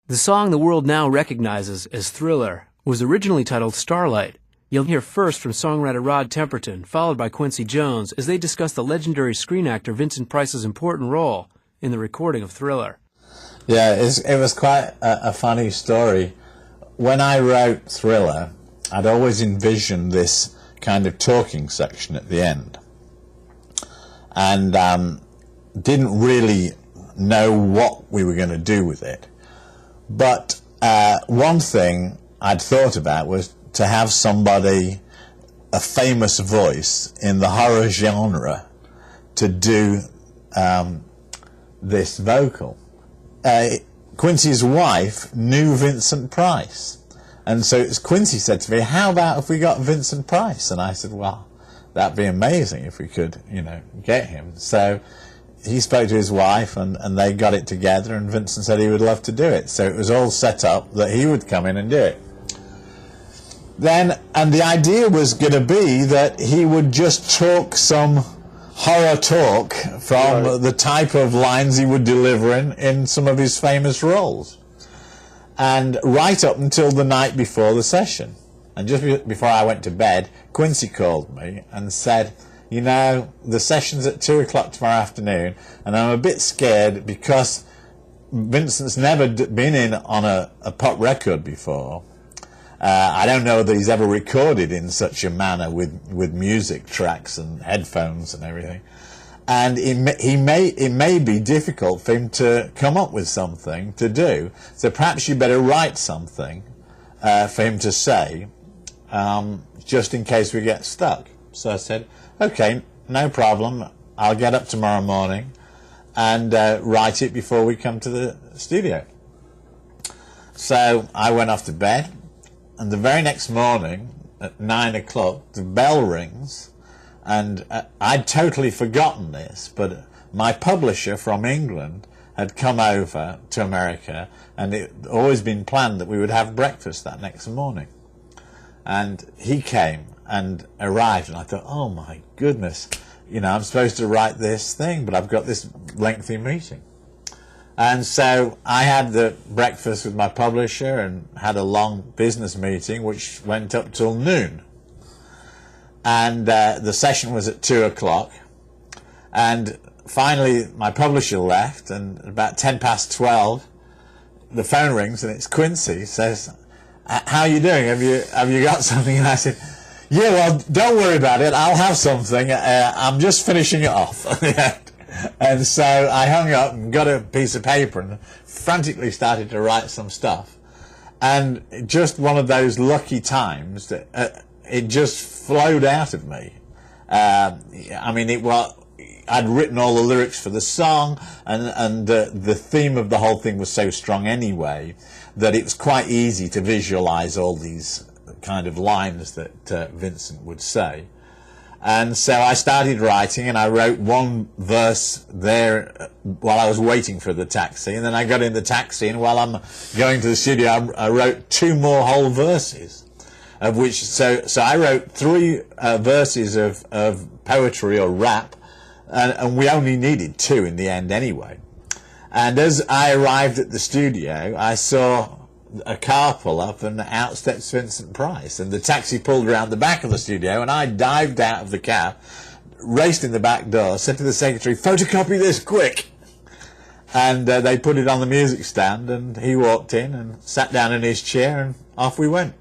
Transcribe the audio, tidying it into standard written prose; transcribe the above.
The song the world now recognizes as Thriller was originally titled Starlight. You'll hear first from songwriter Rod Temperton, followed by Quincy Jones, as they discuss the legendary screen actor Vincent Price's important role in the recording of Thriller. Yeah, it was quite a funny story. When I wrote Thriller, I'd always envisioned this kind of talking section at the end, and didn't really know what we were going to do with it. But one thing I'd thought about was to have somebody, a famous voice in the horror genre, to do this vocal. Quincy's wife knew Vincent Price, and so Quincy said to me, "How about if we got Vincent Price?" And I said, "Well, that'd be amazing if we could, get him." So he spoke to his wife, and they got it together, and Vincent said he would love to do it. So it was all set up that he would come in and do it. And the idea was going to be that he would just talk some horror talk from the type of lines he would deliver in some of his famous roles. And right up until the night before the session. And just before I went to bed, Quincy called me and said, the session's at 2 o'clock tomorrow afternoon, and I'm a bit scared because Vincent's never been in on a pop record before. I don't know that he's ever recorded in such a manner with music tracks and headphones and everything. And it may be difficult for him to come up with something to do. So perhaps you better write something for him to say, just in case we get stuck. So I said, okay, no problem. I'll get up tomorrow morning and write it before we come to the studio. So I went off to bed. And the very next morning, at 9 o'clock, the bell rings, and I'd totally forgotten this, but my publisher from England had come over to America, and it had always been planned that we would have breakfast that next morning. And he came and arrived, and I thought, oh my goodness, I'm supposed to write this thing, but I've got this lengthy meeting. And so I had the breakfast with my publisher and had a long business meeting which went up till noon. And the session was at 2 o'clock. And finally my publisher left, and about 10 past 12 the phone rings and it's Quincy. He says, "How are you doing? Have you got something?" And I said, "Yeah, well, don't worry about it. I'll have something. I'm just finishing it off." And so I hung up and got a piece of paper and frantically started to write some stuff. And just one of those lucky times that it just flowed out of me. I'd written all the lyrics for the song, and the theme of the whole thing was so strong anyway that it was quite easy to visualize all these kind of lines that Vincent would say. And so I started writing, and I wrote one verse there while I was waiting for the taxi, and then I got in the taxi, and while I'm going to the studio, I wrote 2 more whole verses, of which, so I wrote 3 verses of poetry or rap, and we only needed 2 in the end anyway. And as I arrived at the studio, I saw a car pull up, and out steps Vincent Price, and the taxi pulled around the back of the studio, and I dived out of the cab, raced in the back door, said to the secretary, "Photocopy this quick." And they put it on the music stand, and he walked in and sat down in his chair, and off we went.